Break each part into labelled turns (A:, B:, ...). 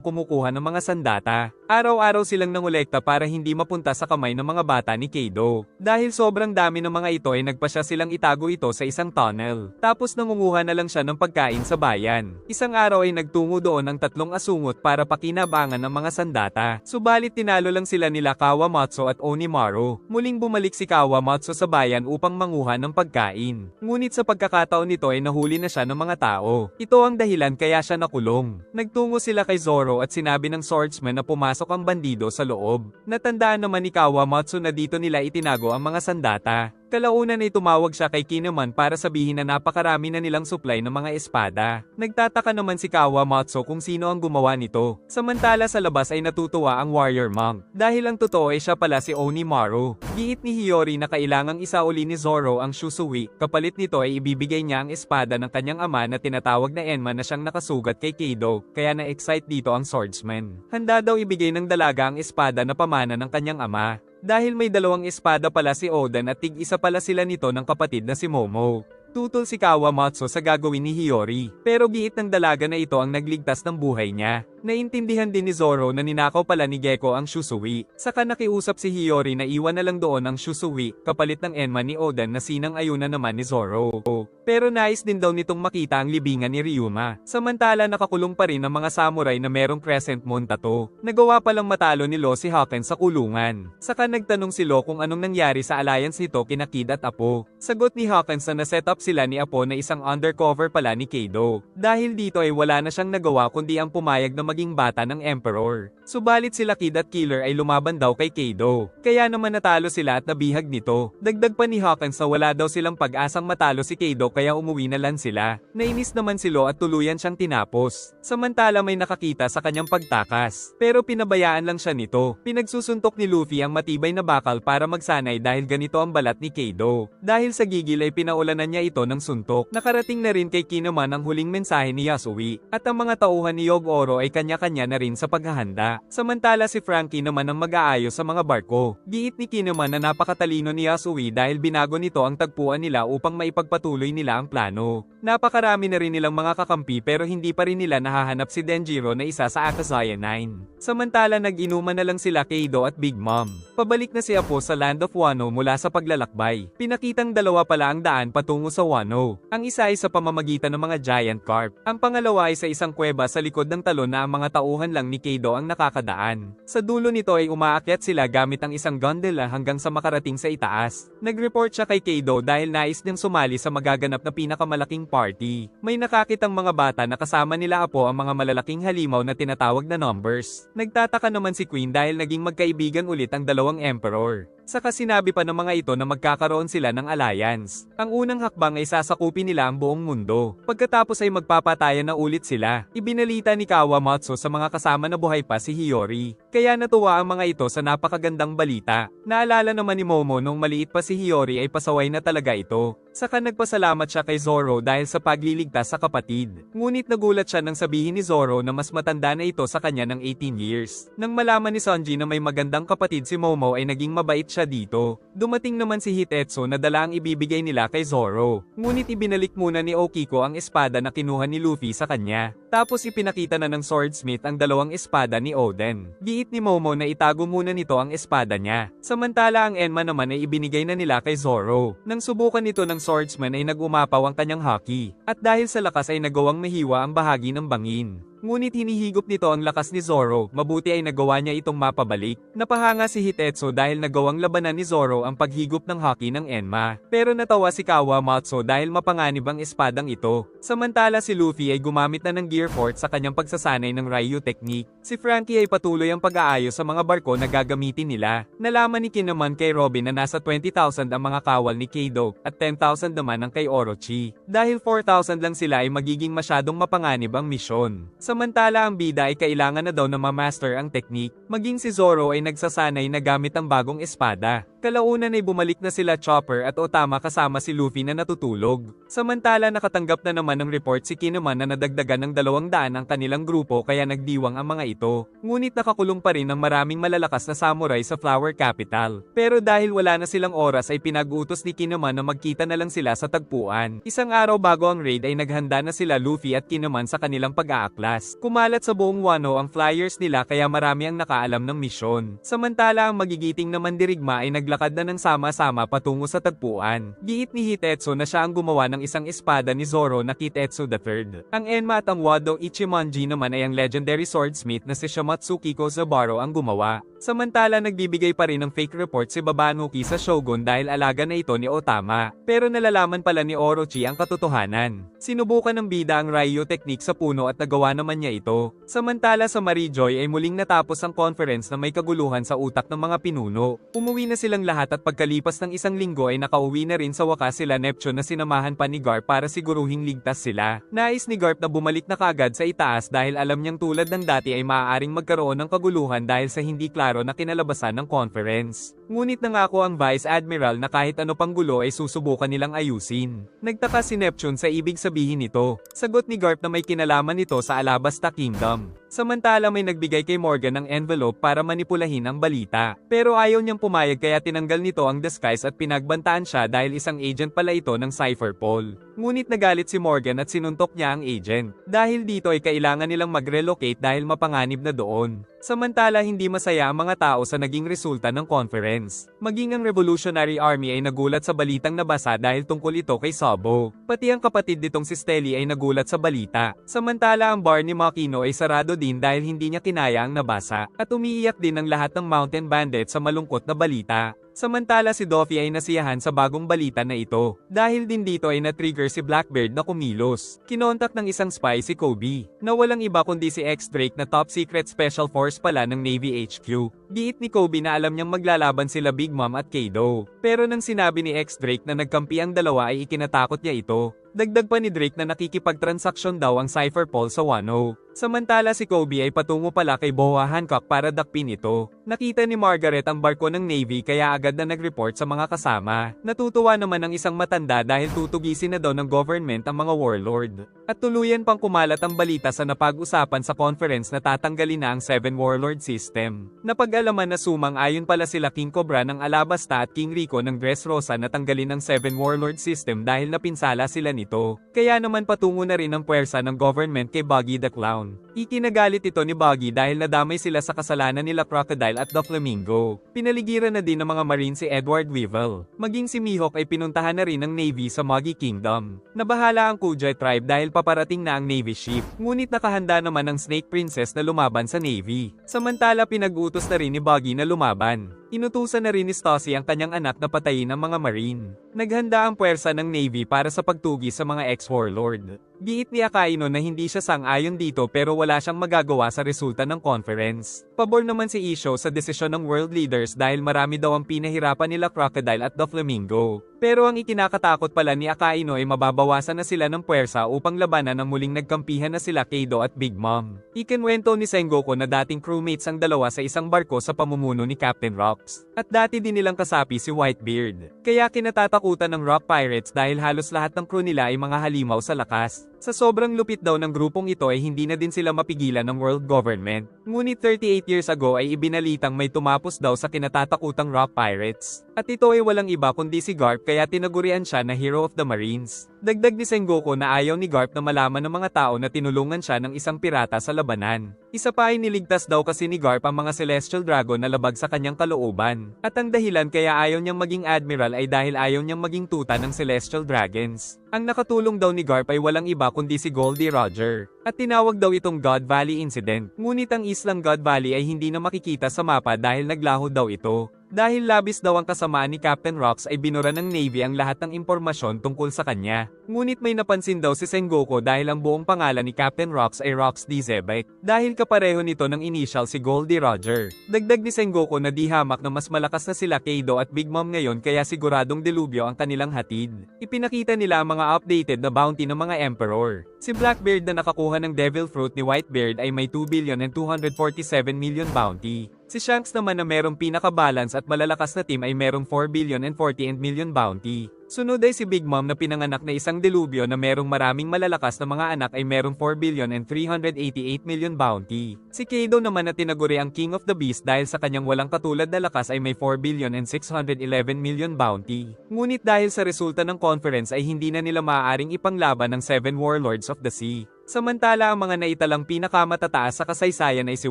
A: kumukuha ng mga sandata. Araw-araw silang nangolekta para hindi mapunta sa kamay ng mga bata ni Kaido. Dahil sobrang dami ng mga ito ay nagpasya silang itago ito sa isang tunnel. Tapos nangunguha na lang siya ng pagkain sa bayan. Isang araw ay nagtungo doon ang tatlong asungot para pakinabangan ng mga sandata. Subalit tinalo lang sila nila Kawamatsu at Onimaru. Muling bumalik si Kawamatsu sa bayan upang manguha ng pagkain. Ngunit sa pagkakataon nito ay nahuli na siya ng mga tao. Ito ang dahilan kaya siya nakulong. Nagtungo sila kay Zoro at sinabi ng swordsman na pumasok ang bandido sa loob. Natandaan naman ni Kawamatsu na dito nila itinago ang mga sandata. Kalaunan ay tumawag siya kay Kinemon para sabihin na napakarami na nilang supply ng mga espada. Nagtataka naman si Kawamatsu kung sino ang gumawa nito. Samantala sa labas ay natutuwa ang warrior monk. Dahil ang totoo ay siya pala si Onimaru. Giit ni Hiyori na kailangang isauli ni Zoro ang Shusui. Kapalit nito ay ibibigay niya ang espada ng kanyang ama na tinatawag na Enma na siyang nakasugat kay Kaido. Kaya na-excite dito ang swordsman. Handa daw ibigay ng dalaga ang espada na pamana ng kanyang ama. Dahil may dalawang espada pala si Oden at tig-isa pala sila nito ng kapatid na si Momo. Tutol si Kawamatsu sa gagawin ni Hiyori, pero giit ng dalaga na ito ang nagligtas ng buhay niya. Naintindihan din ni Zoro na ninakaw pala ni Gekko ang Shusui. Saka nakiusap si Hiyori na iwan na lang doon ang Shusui, kapalit ng Enma ni Oden na sinang-ayunan naman ni Zoro. Pero nais din daw nitong makita ang libingan ni Ryuma. Samantala nakakulong pa rin ang mga samurai na merong crescent moon tattoo. Nagawa palang matalo ni Lo si Haken sa kulungan. Saka nagtanong si Lo kung anong nangyari sa alliance nito kina Kid at Apo. Sagot ni Haken na set-up sila ni Apo na isang undercover pala ni Kaido. Dahil dito ay wala na siyang nagawa kundi ang pumayag na maging bata ng Emperor. Subalit sila Kid at Killer ay lumaban daw kay Kaido. Kaya naman natalo sila at nabihag nito. Dagdag pa ni Hawkins na wala daw silang pag-asang matalo si Kaido kaya umuwi na lang sila. Nainis naman si Lo at tuluyan siyang tinapos. Samantala may nakakita sa kanyang pagtakas. Pero pinabayaan lang siya nito. Pinagsusuntok ni Luffy ang matibay na bakal para magsanay dahil ganito ang balat ni Kaido. Dahil sa gigil ay pinaulanan niya ito ng suntok. Nakarating na rin kay Kinemon ang huling mensahe ni Yasui. At ang mga tauhan ni Yogoro ay kanya-kanya na rin sa paghahanda. Samantala si Frankie naman ang mag-aayos sa mga barko. Giit ni Kinemon na napakatalino ni Yasui dahil binago nito ang tagpuan nila upang maipagpatuloy nila ang plano. Napakarami na rin nilang mga kakampi pero hindi pa rin nila nahahanap si Denjiro na isa sa Akazaya 9. Samantala nag-inuman na lang sila Kaido at Big Mom. Pabalik na si Apo sa Land of Wano mula sa paglalakbay. Pinakitang dalawa pala ang daan patungo sa Wano. Ang isa ay sa pamamagitan ng mga giant carp. Ang pangalawa ay sa isang kuweba sa likod ng talon na ang mga tauhan lang ni Kaido ang nakakadaan. Sa dulo nito ay umaakyat sila gamit ang isang gondola hanggang sa makarating sa itaas. Nag-report siya kay Kaido dahil nais niyang sumali sa magaganap na pinakamalaking party. May nakakitang mga bata na kasama nila Apo ang mga malalaking halimaw na tinatawag na numbers. Nagtataka naman si Queen dahil naging magkaibigan ulit ang dalawang emperor. Saka sinabi pa ng mga ito na magkakaroon sila ng alliance. Ang unang hakbang ay sasakupin nila ang buong mundo. Pagkatapos ay magpapatayan na ulit sila. Ibinalita ni Kawamatsu sa mga kasama na buhay pa si Hiyori. Kaya natuwa ang mga ito sa napakagandang balita. Naalala naman ni Momo nung maliit pa si Hiyori ay pasaway na talaga ito. Saka nagpasalamat siya kay Zoro dahil sa pagliligtas sa kapatid. Ngunit nagulat siya nang sabihin ni Zoro na mas matanda na ito sa kanya ng 18 years. Nang malaman ni Sanji na may magandang kapatid si Momo ay naging mabait siya dito. Dumating naman si Hitetsu na dala ang ibibigay nila kay Zoro. Ngunit ibinalik muna ni Okiko ang espada na kinuha ni Luffy sa kanya. Tapos ipinakita na ng swordsmith ang dalawang espada ni Oden. Giit ni Momo na itago muna nito ang espada niya. Samantala ang Enma naman ay ibinigay na nila kay Zoro. Nang subukan nito ng swordsman ay nag-umapaw ang kanyang haki. At dahil sa lakas ay nagawang mahiwa ang bahagi ng bangin. Ngunit hinihigop nito ang lakas ni Zoro, mabuti ay nagawa niya itong mapabalik. Napahanga si Hitetsu dahil nagawang labanan ni Zoro ang paghigop ng haki ng Enma. Pero natawa si Kawamatsu dahil mapanganib ang espadang ito. Samantala si Luffy ay gumamit na ng Gear Fort sa kanyang pagsasanay ng Ryu technique. Si Frankie ay patuloy ang pag-aayos sa mga barko na gagamitin nila. Nalaman ni Kinemon kay Robin na nasa 20,000 ang mga kawal ni Kaido at 10,000 naman ang kay Orochi. Dahil 4,000 lang sila ay magiging masyadong mapanganib ang misyon. Samantala ang bida ay kailangan na daw na ma-master ang technique, maging si Zoro ay nagsasanay na gamit ang bagong espada. Kalaunan ay bumalik na sila Chopper at Otama kasama si Luffy na natutulog. Samantala nakatanggap na naman ng report si Kinemon na nadagdagan ng 200 ang kanilang grupo kaya nagdiwang ang mga ito. Ngunit nakakulong pa rin ang maraming malalakas na samurai sa Flower Capital. Pero dahil wala na silang oras ay pinag-utos ni Kinemon na magkita na lang sila sa tagpuan. Isang araw bago ang raid ay naghanda na sila Luffy at Kinemon sa kanilang pag-aaklas. Kumalat sa buong Wano ang flyers nila kaya marami ang nakaalam ng misyon. Samantala ang magigiting na mandirigma ay naglakad na ng sama-sama patungo sa tagpuan. Giit ni Hitetsu na siya ang gumawa ng isang espada ni Zoro na Kitetsu III. Ang Enma at ang Wado Ichimonji naman ay ang legendary swordsmith na si Shamatsukiko Zabaro ang gumawa. Samantala nagbibigay pa rin ng fake report si Babanuki sa Shogun dahil alaga na ito ni Otama. Pero nalalaman pala ni Orochi ang katotohanan. Sinubukan ng bida ang Ryu technique sa puno at nagawa naman niya ito. Samantala sa Marijoy ay muling natapos ang conference na may kaguluhan sa utak ng mga pinuno. Umuwi na silang lahat at pagkalipas ng isang linggo ay nakauwi na rin sa wakas sila Neptune na sinamahan pa ni Garp para siguruhing ligtas sila. Nais ni Garp na bumalik na kagad sa itaas dahil alam niyang tulad ng dati ay maaaring magkaroon ng kaguluhan dahil sa hindi klaro na kinalabasan ng conference. Ngunit nangako ang Vice Admiral na kahit ano pang gulo ay susubukan nilang ayusin. Nagtaka si Neptune sa ibig sabihin nito. Sagot ni Garp na may kinalaman nito sa Alabasta Kingdom. Samantala may nagbigay kay Morgan ng envelope para manipulahin ang balita. Pero ayaw niyang pumayag kaya tinanggal nito ang disguise at pinagbantaan siya dahil isang agent pala ito ng Cypher Paul. Ngunit nagalit si Morgan at sinuntok niya ang agent. Dahil dito ay kailangan nilang mag-relocate dahil mapanganib na doon. Samantala hindi masaya ang mga tao sa naging resulta ng conference. Maging ang Revolutionary Army ay nagulat sa balitang nabasa dahil tungkol ito kay Sabo. Pati ang kapatid nitong si Stelly ay nagulat sa balita. Samantala ang bar ni Makino ay sarado din dahil hindi niya kinaya ang nabasa. At umiiyak din ang lahat ng Mountain Bandit sa malungkot na balita. Samantala si Doffy ay nasiyahan sa bagong balita na ito. Dahil din dito ay na-trigger si Blackbeard na kumilos. Kinontak ng isang spy si Kobe, na walang iba kundi si X-Drake na top secret special force pala ng Navy HQ. Giit ni Kobe na alam niyang maglalaban sila Big Mom at Kaido. Pero nang sinabi ni X-Drake na nagkampi ang dalawa ay ikinatakot niya ito. Dagdag pa ni Drake na nakikipagtransaksyon daw ang Cypher Paul sa Wano. Samantala si Kobe ay patungo pala kay Boa Hancock para dakpin ito. Nakita ni Margaret ang barko ng Navy kaya agad na nag-report sa mga kasama. Natutuwa naman ang isang matanda dahil tutugisin na daw ng government ang mga warlord. At tuluyan pang kumalat ang balita sa napag-usapan sa conference na tatanggalin na ang 7 warlord system. Napag-alaman na sumang-ayon pala sila King Cobra ng Alabasta at King Rico ng Dressrosa na tanggalin ang 7 warlord system dahil napinsala sila nito. Kaya naman patungo na rin ang puwersa ng government kay Buggy the Clown. Ikinagalit ito ni Buggy dahil nadamay sila sa kasalanan nila Crocodile at Doflamingo. Pinaligiran na din ng mga Marine si Edward Weevil. Maging si Mihawk ay pinuntahan na rin ng Navy sa Muggy Kingdom. Nabahala ang Kujai tribe dahil paparating na ang Navy ship. Ngunit nakahanda naman ang Snake Princess na lumaban sa Navy. Samantala pinag-utos na rin ni Buggy na lumaban. Inutusan na rin ni Stossy ang kanyang anak na patayin ang mga Marine. Naghanda ang puwersa ng Navy para sa pagtugi sa mga ex-warlord. Giit ni Akaino na hindi siya sang-ayon dito pero wala siyang magagawa sa resulta ng conference. Pabor naman si Isho sa desisyon ng world leaders dahil marami daw ang pinahirapan nila Crocodile at Doflamingo. Pero ang ikinakatakot pala ni Akaino ay mababawasan na sila ng puwersa upang labanan ang muling nagkampihan na sila Kaido at Big Mom. Ikinwento ni Sengoku na dating crewmates ang dalawa sa isang barko sa pamumuno ni Captain Rocks. At dati din nilang kasapi si Whitebeard. Kaya kinatatakutan ng Rock Pirates dahil halos lahat ng crew nila ay mga halimaw sa lakas. Sa sobrang lupit daw ng grupong ito ay hindi na din sila mapigilan ng world government. Ngunit 38 years ago ay ibinalitang may tumapos daw sa kinatatakutang Rock Pirates. At ito ay walang iba kundi si Garp kaya tinagurian siya na Hero of the Marines. Dagdag ni Sengoku na ayaw ni Garp na malaman ng mga tao na tinulungan siya ng isang pirata sa labanan. Isa pa ay niligtas daw kasi ni Garp ang mga Celestial Dragon na labag sa kanyang kalooban. At ang dahilan kaya ayaw niyang maging admiral ay dahil ayaw niyang maging tuta ng Celestial Dragons. Ang nakatulong daw ni Garp ay walang iba kundi si Goldie Roger. At tinawag daw itong God Valley Incident. Ngunit ang islang God Valley ay hindi na makikita sa mapa dahil naglaho daw ito. Dahil labis daw ang kasamaan ni Captain Rocks ay binura ng Navy ang lahat ng impormasyon tungkol sa kanya. Ngunit may napansin daw si Sengoku dahil ang buong pangalan ni Captain Rocks ay Rocks D. Zebek. Dahil kapareho nito ng initial si Goldie Roger. Dagdag ni Sengoku na di hamak na mas malakas na sila Kaido at Big Mom ngayon kaya siguradong delubyo ang kanilang hatid. Ipinakita nila ang mga updated na bounty ng mga Emperor. Si Blackbeard na nakakuha ng Devil Fruit ni Whitebeard ay may 2,247,000,000 bounty. Si Shanks naman na merong pinaka-balance at malalakas na team ay merong 4 billion and 40 million bounty. Sunod ay si Big Mom na pinanganak na isang delubyo na merong maraming malalakas na mga anak ay merong 4 billion and 388 million bounty. Si Kaido naman na tinaguri ang King of the Beast dahil sa kanyang walang katulad na lakas ay may 4 billion and 611 million bounty. Ngunit dahil sa resulta ng conference ay hindi na nila maaaring ipanglaban ng 7 Warlords of the Sea. Samantala ang mga naitalang pinakamatataas sa kasaysayan ay si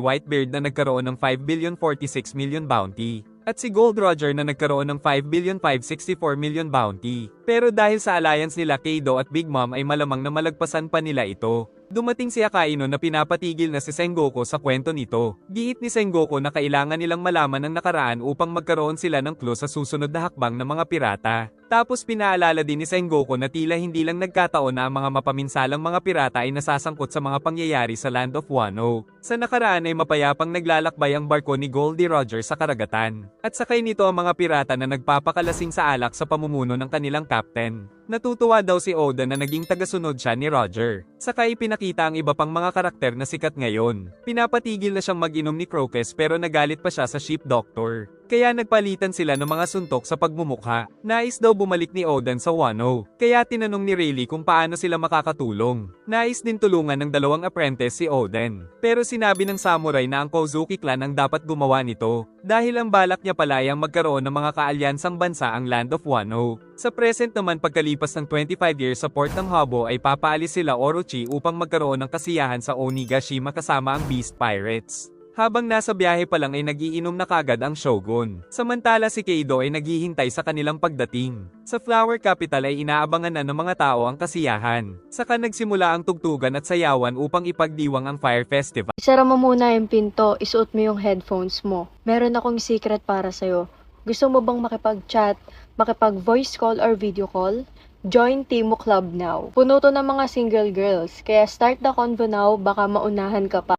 A: Whitebeard na nagkaroon ng 5 billion 46 million bounty. At si Gold Roger na nagkaroon ng 5 billion 564 million bounty. Pero dahil sa alliance nila Kaido at Big Mom ay malamang na malagpasan pa nila ito. Dumating si Akainu na pinapatigil na si Sengoku sa kwento nito. Giit ni Sengoku na kailangan nilang malaman ang nakaraan upang magkaroon sila ng clue sa susunod na hakbang ng mga pirata. Tapos pinaalala din ni Sengoku na tila hindi lang nagkataon na ang mga mapaminsalang mga pirata ay nasasangkot sa mga pangyayari sa Land of Wano. Sa nakaraan ay mapayapang naglalakbay ang barko ni Goldie Roger sa karagatan. At sakay nito ang mga pirata na nagpapakalasing sa alak sa pamumuno ng kanilang captain. Natutuwa daw si Oda na naging tagasunod siya ni Roger. Saka ipinakita ang iba pang mga karakter na sikat ngayon. Pinapatigil na siyang mag-inom ni Crocus pero nagalit pa siya sa ship doctor. Kaya nagpalitan sila ng mga suntok sa pagmumukha. Nais daw bumalik ni Oden sa Wano. Kaya tinanong ni Rayleigh kung paano sila makakatulong. Nais din tulungan ng dalawang apprentice si Oden. Pero sinabi ng samurai na ang Kozuki clan ang dapat gumawa nito. Dahil ang balak niya pala ay ang magkaroon ng mga kaalyansang bansa ang Land of Wano. Sa present naman pagkalipas ng 25 years sa port ng Habo ay papaalis sila Orochi upang magkaroon ng kasiyahan sa Onigashima kasama ang Beast Pirates. Habang nasa biyahe pa lang ay nagiinom na kagad ang Shogun. Samantala si Kaido ay naghihintay sa kanilang pagdating. Sa Flower Capital ay inaabangan na ng mga tao ang kasiyahan. Saka nagsimula ang tugtugan at sayawan upang ipagdiwang ang Fire Festival.
B: Isara mo muna yung pinto, isuot mo yung headphones mo. Meron akong secret para sa'yo. Gusto mo bang makipag-chat, makipag-voice call or video call? Join Timo Club now. Puno to ng mga single girls, kaya start the convo now, baka maunahan ka pa.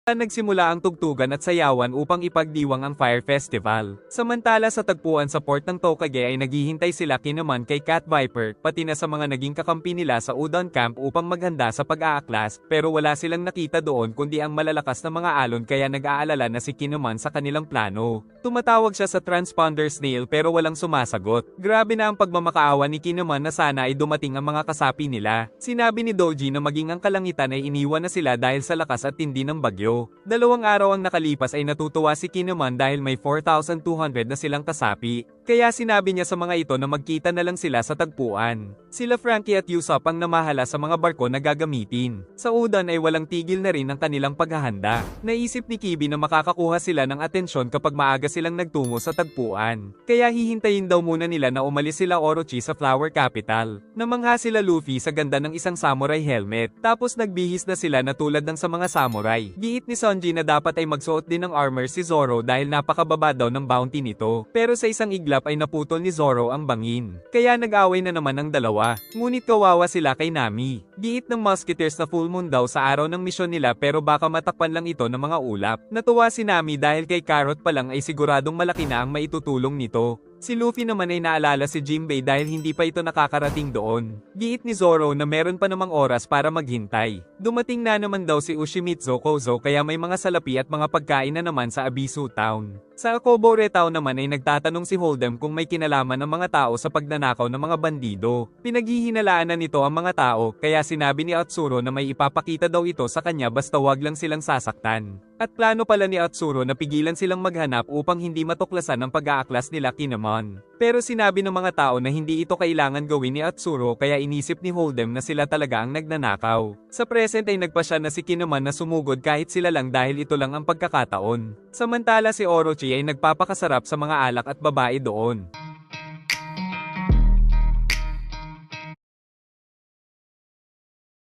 A: Nagsimula ang tugtugan at sayawan upang ipagdiwang ang Fire Festival. Samantala sa tagpuan sa port ng Tokage ay naghihintay sila kinuman kay Cat Viper, pati na sa mga naging kakampi nila sa Udon Camp upang maghanda sa pag-aaklas, pero wala silang nakita doon kundi ang malalakas na mga alon kaya nag-aalala na si Kinuman sa kanilang plano. Tumatawag siya sa transponder snail pero walang sumasagot. Grabe na ang pagmamakaawa ni Kinuman na sana ay dumating ang mga kasapi nila. Sinabi ni Doji na maging ang kalangitan ay iniwan na sila dahil sa lakas at tindi ng bagyo. 2 araw ang nakalipas ay natutuwa si Kinuman dahil may 4,200 na silang kasapi. Kaya sinabi niya sa mga ito na magkita na lang sila sa tagpuan. Sila Frankie at Usopp ang namahala sa mga barko na gagamitin. Sa Udon ay walang tigil na rin ang kanilang paghahanda. Naisip ni Kibi na makakakuha sila ng atensyon kapag maaga silang nagtungo sa tagpuan. Kaya hihintayin daw muna nila na umalis sila Orochi sa Flower Capital. Namangha sila Luffy sa ganda ng isang samurai helmet. Tapos nagbihis na sila na tulad ng sa mga samurai. Giit ni Sanji na dapat ay magsuot din ng armor si Zoro dahil napakababa daw ng bounty nito. Pero sa isang iglap ay naputol ni Zoro ang bangin. Kaya nag-away na naman ang dalawa. Ngunit kawawa sila kay Nami. Giit ng Musketeers na full moon daw sa araw ng misyon nila pero baka matakpan lang ito ng mga ulap. Natuwa si Nami dahil kay Carrot pa lang ay siguradong malaki na ang maitutulong nito. Si Luffy naman ay naalala si Jinbei dahil hindi pa ito nakakarating doon. Giit ni Zoro na meron pa namang oras para maghintay. Dumating na naman daw si Ushimitsu Kozo kaya may mga salapi at mga pagkain na naman sa Abisu Town. Sa Akobore Town naman ay nagtatanong si Hold'em kung may kinalaman ng mga tao sa pagnanakaw ng mga bandido. Pinaghihinalaan na nito ang mga tao kaya sinabi ni Atsuro na may ipapakita daw ito sa kanya basta wag lang silang sasaktan. At plano pala ni Atsuro na pigilan silang maghanap upang hindi matuklasan ang pag-aaklas nila Kinemon. Pero sinabi ng mga tao na hindi ito kailangan gawin ni Atsuro kaya inisip ni Hold'em na sila talaga ang nagnanakaw. Sa present ay nagpa siya na si Kinemon na sumugod kahit sila lang dahil ito lang ang pagkakataon. Samantala si Orochi ay nagpapakasarap sa mga alak at babae doon.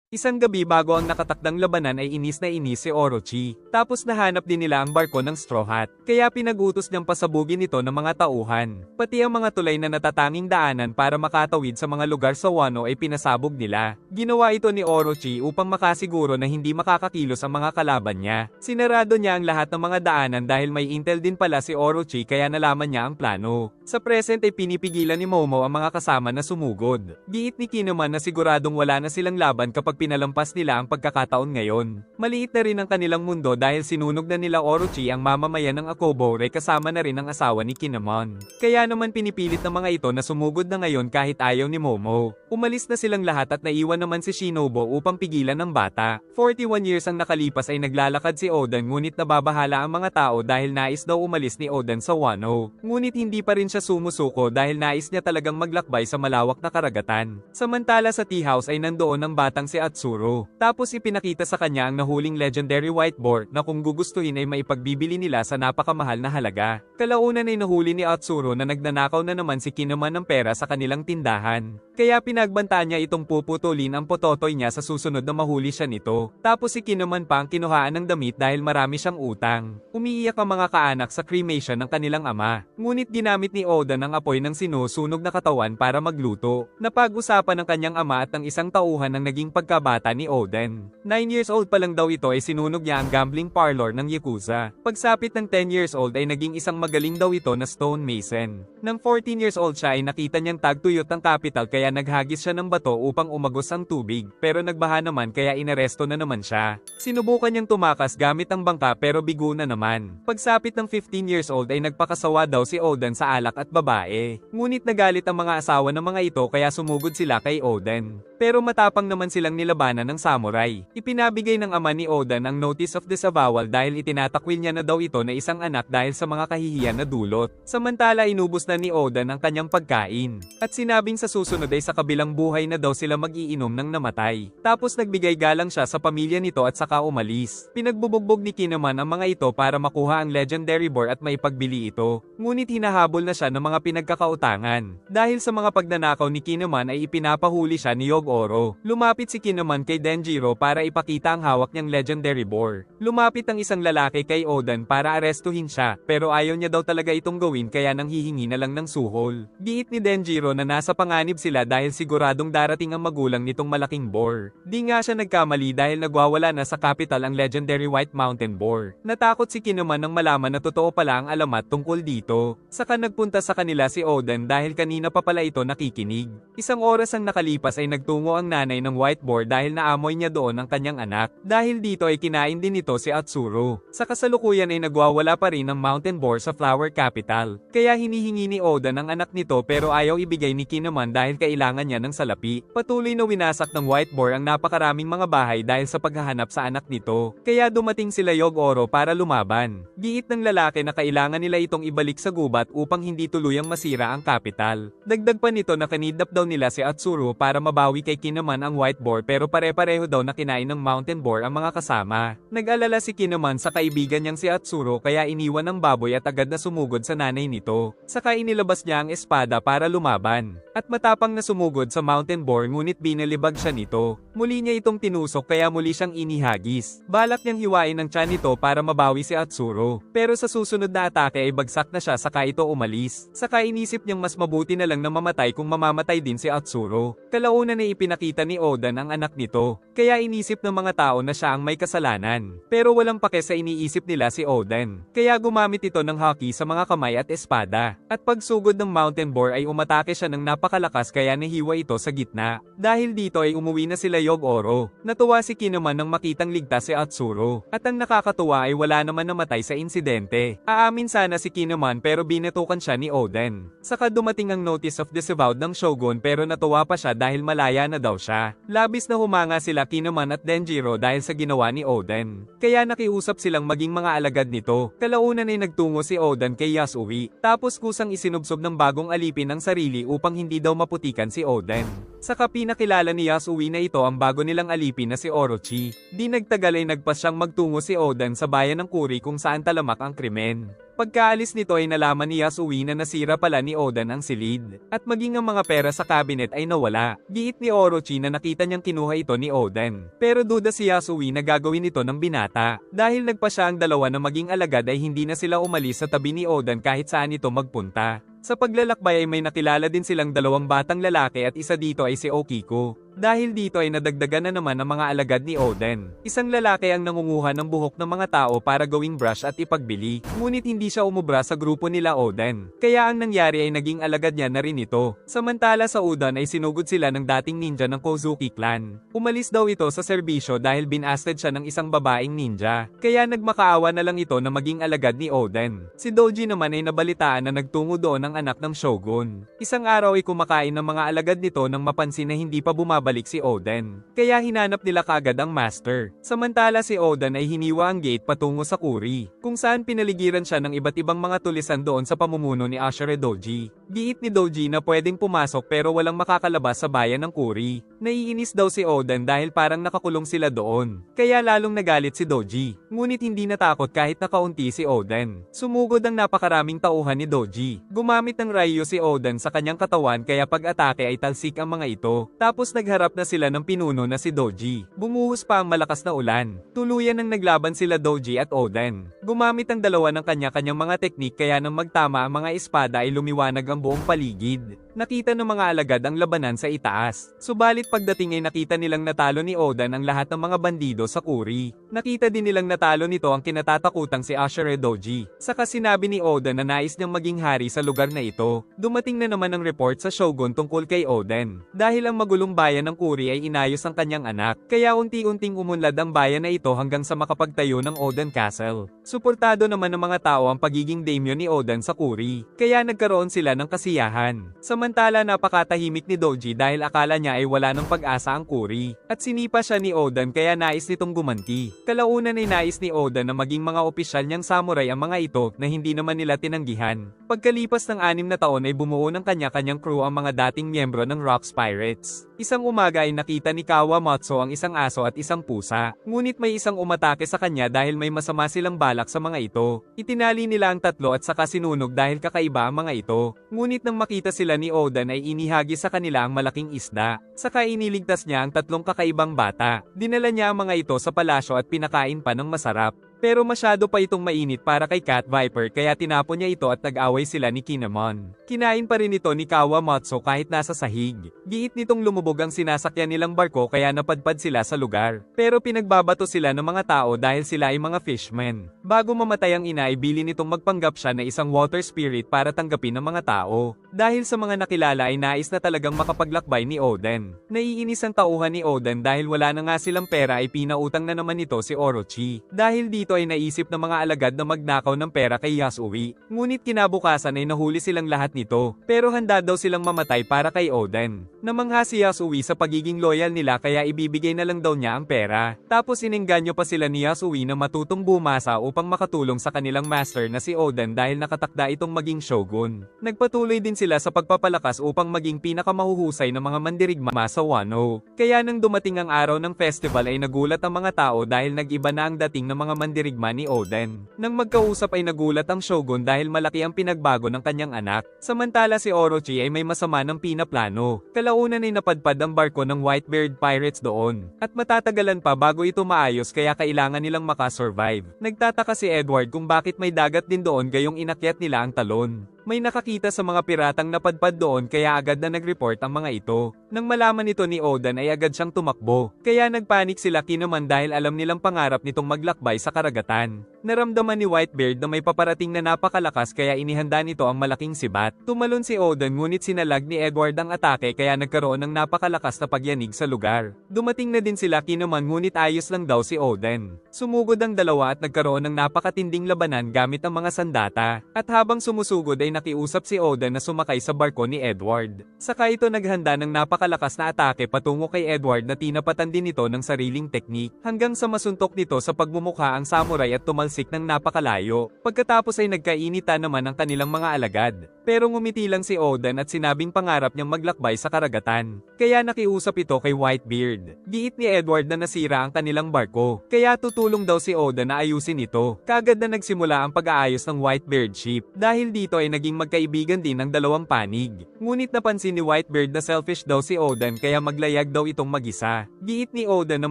A: Isang gabi bago ang nakatakdang labanan ay inis na inis si Orochi. Tapos nahanap din nila ang barko ng Straw Hat. Kaya pinag-utos niyang pasabugin ito ng mga tauhan. Pati ang mga tulay na natatanging daanan para makatawid sa mga lugar sa Wano ay pinasabog nila. Ginawa ito ni Orochi upang makasiguro na hindi makakakilos ang mga kalaban niya. Sinarado niya ang lahat ng mga daanan dahil may intel din pala si Orochi kaya nalaman niya ang plano. Sa present ay pinipigilan ni Momo ang mga kasama na sumugod. Giit ni Kinemon na siguradong wala na silang laban kapag pinalampas nila ang pagkakataon ngayon. Maliit na rin ang kanilang mundo dahil sinunog na nila Orochi ang mamamayan ng Akobore kasama na rin ang asawa ni Kinemon. Kaya naman pinipilit ng mga ito na sumugod na ngayon kahit ayaw ni Momo. Umalis na silang lahat at naiwan naman si Shinobu upang pigilan ng bata. 41 years ang nakalipas ay naglalakad si Oden ngunit nababahala ang mga tao dahil nais daw umalis ni Oden sa Wano. Ngunit hindi pa rin siya sumusuko dahil nais niya talagang maglakbay sa malawak na karagatan. Samantala sa tea house ay nandoon ang batang si Atsuro. Tapos ipinakita sa kanya ang nahuling legendary white boar na kung gugustuhin ay maipagbibili nila sa napakamahal na halaga. Kalaunan ay nahuli ni Atsuro na nagnanakaw na naman si Kinemon ng pera sa kanilang tindahan. Kaya pinagbantaan niya itong puputulin ang pototoy niya sa susunod na mahuli siya nito. Tapos si Kinemon pa ang kinuhaan ng damit dahil marami siyang utang. Umiiyak ang mga kaanak sa cremation ng kanilang ama. Ngunit ginamit ni Oden ang apoy ng sinusunog na katawan para magluto. Napag-usapan ng kanyang ama at ng isang tauhan ng naging pagkabata ni Oden. 9 years old pa lang daw ito ay sinunog niya ang gambling parlor ng Yakuza. Pagsapit ng 10 years old ay naging isang magaling daw ito na stonemason. Nang 14 years old siya ay nakita niyang tagtuyot ang capital kaya naghagis siya ng bato upang umagos ang tubig, pero nagbaha naman kaya inaresto na naman siya. Sinubukan niyang tumakas gamit ang bangka pero bigo na naman. Pagsapit ng 15 years old ay nagpakasawa daw si Oden sa alak at babae. Ngunit nagalit ang mga asawa ng mga ito kaya sumugod sila kay Oden. Pero matapang naman silang nilabanan ng samurai. Ipinabigay ng ama ni Oden ang notice of disavowal dahil itinatakwil niya na daw ito na isang anak dahil sa mga kahihiyan na dulot. Samantala inubos na ni Oden ang kanyang pagkain. At sinabing sa susunod ay sa kabilang buhay na daw sila mag-iinom ng namatay. Tapos nagbigay galang siya sa pamilya nito at saka umalis. Pinagbubugbog ni Kinemon ang mga ito para makuha ang legendary boar at maipagbili ito. Ngunit hinahabol na siya ng mga pinagkakautangan. Dahil sa mga pagnanakaw ni Kinemon ay ipinapahuli siya ni Yogoro. Lumapit si Kinemon kay Denjiro para ipakita ang hawak niyang legendary boar. Lumapit ang isang lalaki kay Oden para arestuhin siya, pero ayaw niya daw talaga itong gawin kaya nang hihingi na lang ng suhol. Giit ni Denjiro na nasa panganib sila dahil siguradong darating ang magulang nitong malaking boar. Di nga siya nagkamali dahil nagwawala na sa capital ang legendary White Mountain Boar. Natakot si Kinemon nang malaman na totoo pala ang alamat tungkol dito. Saka nagpunta sa kanila si Oden dahil kanina pa pala ito nakikinig. Isang oras ang nakalipas ay nagtungo ang nanay ng white boar dahil naamoy niya doon ang kanyang anak. Dahil dito ay kinain din ito si Atsuro. Sa kasalukuyan ay nagwawala pa rin ang mountain boar sa Flower Capital. Kaya hinihingi ni Oden ang anak nito pero ayaw ibigay ni Kinemon dahil kailangan niya ng salapi. Patuloy na winasak ng white boar ang napakaraming mga bahay dahil sa paghahanap sa anak nito. Kaya dumating sila Yogoro para lumaban. Giit ng lalaki na kailangan nila itong ibalik sa gubat upang hindi tuluyang masira ang capital. Dagdag pa nito na kanidnap daw nila si Atsuro para mabawi kay Kinemon ang white boar pero pare-pareho daw na kinain ng mountain boar ang mga kasama. Nag-alala si Kinemon sa kaibigan niyang si Atsuro kaya iniwan ng baboy at agad na sumugod sa nanay nito. Saka inilabas niya ang espada para lumaban. At matapang na sumugod sa mountain boar ngunit binalibag siya nito. Muli niya itong tinusok kaya muli siyang inihagis. Balak niyang hiwain ang tiyan nito para mabawi si Atsuro. Pero sa susunod na atake ay bagsak na siya saka ito umalis. Saka inisip niyang mas mabuti na lang na mamatay kung mamamatay din si Atsuro. Kalaunan ay ipinakita ni Oden ang anak nito. Kaya inisip ng mga tao na siya ang may kasalanan. Pero walang pake sa iniisip nila si Oden. Kaya gumamit ito ng haki sa mga kamay at espada. At pagsugod ng mountain boar ay umatake siya ng napakalakas kaya nahiwa ito sa gitna. Dahil dito ay umuwi na sila Yogoro. Natuwa si Kinemon nang makitang ligtas si Atsuro. At ang nakakatuwa ay wala naman namatay sa insidente. Aamin sana si Kinemon pero binatukan siya ni Oden. Saka dumating ang notice of disavowed ng Shogun pero natuwa pa siya dahil malaya na daw siya. Labis na humanga sila Kinemon at Denjiro dahil sa ginawa ni Oden. Kaya nakiusap silang maging mga alagad nito. Kalaunan ay nagtungo si Oden kay Yasui. Tapos kusang isinubsob ng bagong alipin ang sarili upang hindi daw maputikan si Oden. Saka pinakilala ni Yasui na ito ang bago nilang alipin na si Orochi. Di nagtagal ay nagpas siyang magtungo si Oden sa bayan ng Kuri kung saan talamak ang krimen. Pagkaalis nito ay nalaman ni Yasui na nasira pala ni Oden ang silid. At maging ang mga pera sa cabinet ay nawala. Giit ni Orochi na nakita niyang kinuha ito ni Oden. Pero duda si Yasui na gagawin ito ng binata. Dahil nagpa siya ang dalawa na maging alagad ay hindi na sila umalis sa tabi ni Oden kahit saan ito magpunta. Sa paglalakbay ay may nakilala din silang dalawang batang lalaki at isa dito ay si Okiko. Dahil dito ay nadagdagan na naman ang mga alagad ni Oden. Isang lalaki ang nangunguha ng buhok ng mga tao para gawing brush at ipagbili. Ngunit hindi siya umubra sa grupo nila Oden. Kaya ang nangyari ay naging alagad niya na rin ito. Samantala sa Udan ay sinugod sila ng dating ninja ng Kozuki clan. Umalis daw ito sa serbisyo dahil binasted siya ng isang babaeng ninja. Kaya nagmakaawa na lang ito na maging alagad ni Oden. Si Doji naman ay nabalitaan na nagtungo doon ang anak ng shogun. Isang araw ay kumakain ng mga alagad nito nang mapansin na hindi pa bumabalik si Oden. Kaya hinanap nila kagad ang master. Samantala si Oden ay hiniwa ang gate patungo sa Kuri, kung saan pinaligiran siya ng iba't ibang mga tulisan doon sa pamumuno ni Ashura Doji. Giit ni Doji na pwedeng pumasok pero walang makakalabas sa bayan ng Kuri. Naiinis daw si Oden dahil parang nakakulong sila doon. Kaya lalong nagalit si Doji. Ngunit hindi natakot kahit nakaunti si Oden. Sumugod ang napakaraming tauhan ni Doji. Gumamit ng Raiyo si Oden sa kanyang katawan kaya pag-atake ay talsik ang mga ito. Tapos nagharap na sila ng pinuno na si Doji. Bumuhos pa ang malakas na ulan. Tuluyan nang naglaban sila Doji at Oden. Gumamit ang dalawa ng kanya-kanyang mga teknik kaya nang magtama ang mga espada ay lumiwanag ang buong paligid. Nakita ng mga alagad ang labanan sa itaas. Subalit pagdating ay nakita nilang natalo ni Oden ang lahat ng mga bandido sa Kuri. Nakita din nilang natalo nito ang kinatatakutang si Ashura Doji. Saka sinabi ni Oden na nais niyang maging hari sa lugar na ito. Dumating na naman ang report sa shogun tungkol kay Oden. Dahil ang magulong bayan ng Kuri ay inayos ang kanyang anak. Kaya unti-unting umunlad ang bayan na ito hanggang sa makapagtayo ng Oden Castle. Suportado naman ng mga tao ang pagiging daimyo ni Oden sa Kuri. Kaya nagkaroon sila ng kasiyahan. Samantala napakatahimik ni Doji dahil akala niya ay wala ng pag-asa ang Kuri. At sinipa siya ni Oden kaya nais nitong gumanti. Kalaunan ay nais ni Oden na maging mga opisyal niyang samurai ang mga ito na hindi naman nila tinanggihan. Pagkalipas ng 6 na taon ay bumuo ng kanya-kanyang crew ang mga dating miyembro ng Rocks Pirates. Isang umaga ay nakita ni Kawamatsu ang isang aso at isang pusa. Ngunit may isang umatake sa kanya dahil may masama silang balak sa mga ito. Itinali nila ang tatlo at saka sinunog dahil kakaiba ang mga ito. Ngunit nang makita sila ni Oden ay inihagi sa kanila ang malaking isda. Saka iniligtas niya ang tatlong kakaibang bata. Dinala niya ang mga ito sa palasyo at pinakain pa ng masarap. Pero masyado pa itong mainit para kay Cat Viper kaya tinapon niya ito at nag-away sila ni Kinemon. Kinain pa rin ito ni Kawamatsu kahit nasa sahig. Giit nitong lumubog ang sinasakyan nilang barko kaya napadpad sila sa lugar. Pero pinagbabato sila ng mga tao dahil sila ay mga fishmen. Bago mamatay ang ina ay bili nitong magpanggap siya na isang water spirit para tanggapin ng mga tao. Dahil sa mga nakilala ay nais na talagang makapaglakbay ni Oden. Naiinis ang tauhan ni Oden dahil wala na nga silang pera ay pinautang na naman nito si Orochi. Dahil dito ay naisip ng mga alagad na magnakaw ng pera kay Yasui. Ngunit kinabukasan ay nahuli silang lahat nito. Pero handa daw silang mamatay para kay Oden. Namangha si Yasui sa pagiging loyal nila kaya ibibigay na lang daw niya ang pera. Tapos inengganyo pa sila ni Yasui na matutong bumasa upang makatulong sa kanilang master na si Oden dahil nakatakda itong maging shogun. Nagpatuloy din sila sa pagpapalakas upang maging pinakamahuhusay ng mga mandirigma sa Wano. Kaya nang dumating ang araw ng festival ay nagulat ang mga tao dahil nag-iba na ang dating ng mga mandirigma ni Oden. Nang magkausap ay nagulat ang shogun dahil malaki ang pinagbago ng kanyang anak. Samantala si Orochi ay may masama ng pinaplano. Kalaunan ay napadpad ang barko ng Whitebeard Pirates doon. At matatagalan pa bago ito maayos kaya kailangan nilang makasurvive. Nagtataka si Edward kung bakit may dagat din doon gayong inakyat nila ang talon. May nakakita sa mga piratang napadpad doon kaya agad na nag-report ang mga ito. Nang malaman nito ni Oden ay agad siyang tumakbo. Kaya nagpanik sila Kinemon dahil alam nilang pangarap nitong maglakbay sa karagatan. Naramdaman ni Whitebeard na may paparating na napakalakas kaya inihanda nito ang malaking sibat. Tumalon si Oden ngunit sinalag ni Edward ang atake kaya nagkaroon ng napakalakas na pagyanig sa lugar. Dumating na din sila Kinemon ngunit ayos lang daw si Oden. Sumugod ang dalawa at nagkaroon ng napakatinding labanan gamit ang mga sandata. At habang sumusugod ay nakiusap si Oden na sumakay sa barko ni Edward. Saka ito naghanda ng napakalakas na atake patungo kay Edward na tinapatan din ito ng sariling teknik hanggang sa masuntok nito sa pagmumukha ang samurai at tumalsik ng napakalayo. Pagkatapos ay nagkainitan naman ang kanilang mga alagad. Pero ngumiti lang si Oden at sinabing pangarap niyang maglakbay sa karagatan. Kaya nakiusap ito kay Whitebeard. Giit ni Edward na nasira ang kanilang barko. Kaya tutulong daw si Oden na ayusin ito. Kagad na nagsimula ang pag-aayos ng Whitebeard ship. Dahil dito ay naging magkaibigan din ng dalawang panig. Ngunit napansin ni Whitebeard na selfish daw si Oden kaya maglayag daw itong mag-isa. Giit ni Oden na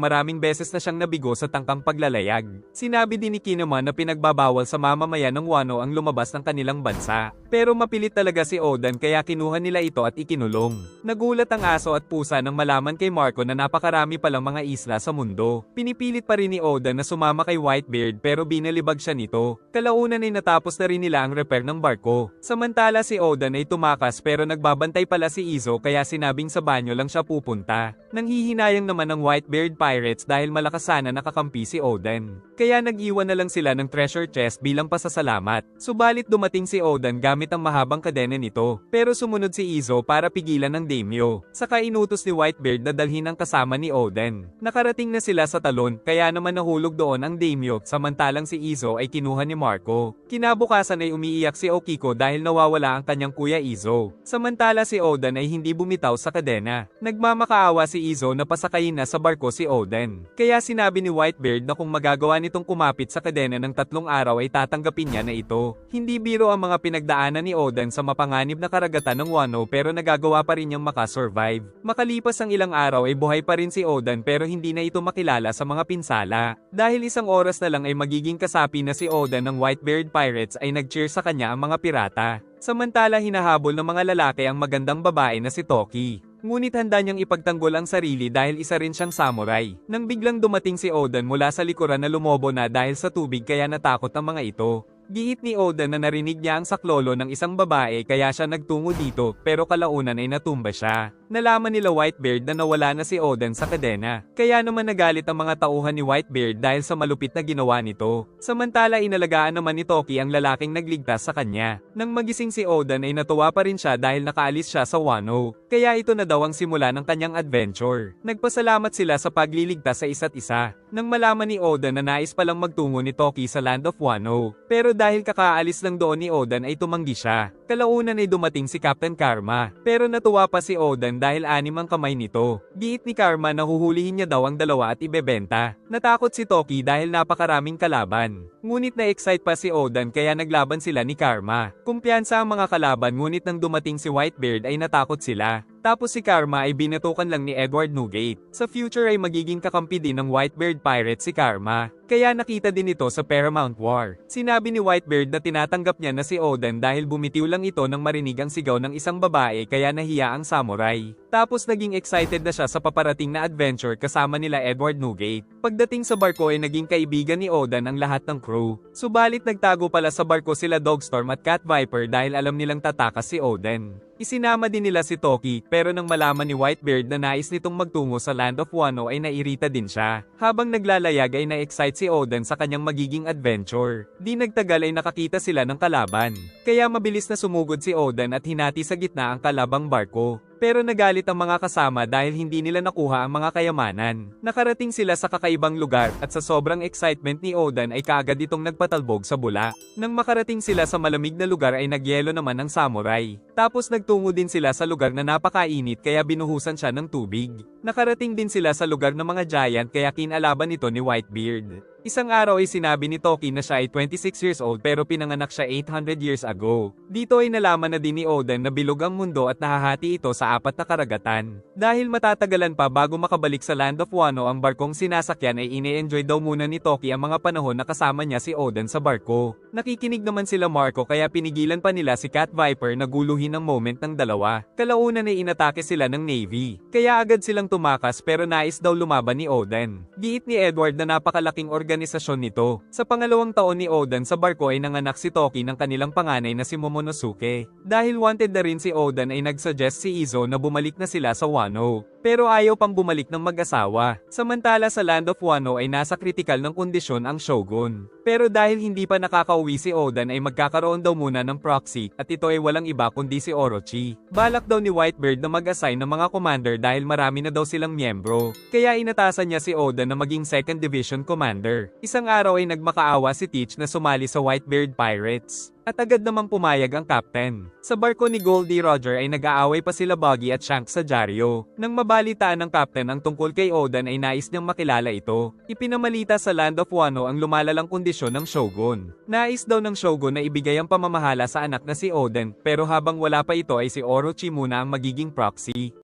A: maraming beses na siyang nabigo sa tangkang paglalayag. Sinabi din ni Kinemon na pinagbabawal sa mamamayan ng Wano ang lumabas ng kanilang bansa. Pero mapilit talaga si Oden kaya kinuha nila ito at ikinulong. Nagulat ang aso at pusa nang malaman kay Marco na napakarami palang mga isla sa mundo. Pinipilit pa rin ni Oden na sumama kay Whitebeard pero binalibag siya nito. Kalaunan ay natapos na rin nila ang repair ng barko. Samantala si Oden ay tumakas pero nagbabantay pala si Izo kaya sinabing sa banyo lang siya pupunta. Nanghihinayang naman ang Whitebeard Pirates dahil malakas sana nakakampi si Oden. Kaya nag-iwan na lang sila ng treasure chest bilang pasasalamat. Subalit dumating si Oden gamit ang mahabang kadena nito. Pero sumunod si Izo para pigilan ng daimyo. Saka inutos ni Whitebeard na dalhin ang kasama ni Oden. Nakarating na sila sa talon kaya naman nahulog doon ang daimyo samantalang si Izo ay kinuha ni Marco. Kinabukasan ay umiiyak si Okiko dahil nawawala ang kanyang kuya Izo. Samantala si Oden ay hindi bumitaw sa kadena. Nagmamakaawa si Izo na pasakayin na sa barko si Oden. Kaya sinabi ni Whitebeard na kung magagawa nitong kumapit sa kadena ng 3 araw ay tatanggapin niya na ito. Hindi biro ang mga pinagdaanan ni Oden sa mapanganib na karagatan ng Wano pero nagagawa pa rin niyang makasurvive. Makalipas ang ilang araw ay buhay pa rin si Oden pero hindi na ito makilala sa mga pinsala. Dahil isang oras na lang ay magiging kasapi na si Oden ng Whitebeard Pirates ay nag-cheer sa kanya ang mga pirata. Samantala hinahabol ng mga lalaki ang magandang babae na si Toki. Ngunit handa niyang ipagtanggol ang sarili dahil isa rin siyang samurai. Nang biglang dumating si Oden mula sa likuran na lumobo na dahil sa tubig kaya natakot ang mga ito. Giit ni Oden na narinig niya ang saklolo ng isang babae kaya siya nagtungo dito pero kalaunan ay natumba siya. Nalaman nila Whitebeard na nawala na si Oden sa kadena. Kaya naman nagalit ang mga tauhan ni Whitebeard dahil sa malupit na ginawa nito. Samantala inalagaan naman ni Toki ang lalaking nagligtas sa kanya. Nang magising si Oden ay natuwa pa rin siya dahil nakaalis siya sa Wano. Kaya ito na daw ang simula ng kanyang adventure. Nagpasalamat sila sa pagliligtas sa isa't isa. Nang malaman ni Oden na nais palang magtungo ni Toki sa Land of Wano. Pero dahil kakaalis lang doon ni Oden ay tumanggi siya. Kalaunan ay dumating si Captain Karma. Pero natuwa pa si Oden dahil 6 ang kamay nito. Giit ni Karma na huhulihin niya daw ang 2 at ibebenta. Natakot si Toki dahil napakaraming kalaban. Ngunit na-excite pa si Oden kaya naglaban sila ni Karma. Kumpiyansa ang mga kalaban ngunit nang dumating si Whitebeard ay natakot sila. Tapos si Karma ay binatukan lang ni Edward Newgate. Sa future ay magiging kakampi din ng Whitebeard Pirate si Karma. Kaya nakita din ito sa Paramount War. Sinabi ni Whitebeard na tinatanggap niya na si Oden dahil bumitiw lang ito nang marinig ang sigaw ng isang babae kaya nahiya ang samurai. Tapos naging excited na siya sa paparating na adventure kasama nila Edward Newgate. Pagdating sa barko ay naging kaibigan ni Oden ang lahat ng crew. Subalit nagtago pala sa barko sila Dogstorm at Cat Viper dahil alam nilang tatakas si Oden. Isinama din nila si Toki pero nang malaman ni Whitebeard na nais nitong magtungo sa Land of Wano ay nairita din siya. Habang naglalayag ay na-excite si Oden sa kanyang magiging adventure. Di nagtagal ay nakakita sila ng kalaban. Kaya mabilis na sumugod si Oden at hinati sa gitna ang kalabang barko. Pero nagalit ang mga kasama dahil hindi nila nakuha ang mga kayamanan. Nakarating sila sa kakaibang lugar at sa sobrang excitement ni Oden ay kaagad itong nagpatalbog sa bula. Nang makarating sila sa malamig na lugar ay nagyelo naman ang samurai. Tapos nagtungo din sila sa lugar na napakainit kaya binuhusan siya ng tubig. Nakarating din sila sa lugar ng mga giant kaya kinalaban ito ni Whitebeard. Isang araw ay sinabi ni Toki na siya ay 26 years old pero pinanganak siya 800 years ago. Dito ay nalaman na din ni Oden na bilog ang mundo at nahahati ito sa 4 na karagatan. Dahil matatagalan pa bago makabalik sa Land of Wano ang barkong sinasakyan ay ine-enjoy daw muna ni Toki ang mga panahon na kasama niya si Oden sa barko. Nakikinig naman sila Marco kaya pinigilan pa nila si Cat Viper na guluhin ang moment ng dalawa. Kalaunan ay inatake sila ng Navy. Kaya agad silang tumakas pero nais daw lumaban ni Oden. Giit ni Edward na napakalaking organisasyon nito. Sa pangalawang taon ni Oden sa barko ay nanganak si Toki ng kanilang panganay na si Momonosuke. Dahil wanted na rin si Oden ay nagsuggest si Izo na bumalik na sila sa Wano. Pero ayaw pang bumalik ng mag-asawa. Samantala sa Land of Wano ay nasa kritikal ng kondisyon ang Shogun. Pero dahil hindi pa nakakauwi si Oden ay magkakaroon daw muna ng proxy at ito ay walang iba kundi si Orochi. Balak daw ni Whitebeard na mag-assign ng mga commander dahil marami na daw silang miyembro. Kaya inatasan niya si Oden na maging 2nd Division Commander. Isang araw ay nagmakaawa si Teach na sumali sa Whitebeard Pirates. At agad namang pumayag ang captain. Sa barko ni Goldie Roger ay nag-aaway pa sila Buggy at Shanks sa dyaryo. Nang mabalitaan ng captain ang tungkol kay Oden ay nais niyang makilala ito. Ipinamalita sa Land of Wano ang lumalalang kondisyon ng Shogun. Nais daw ng Shogun na ibigay ang pamamahala sa anak na si Oden pero habang wala pa ito ay si Orochi muna ang magiging proxy.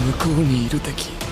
C: 向こうにいる敵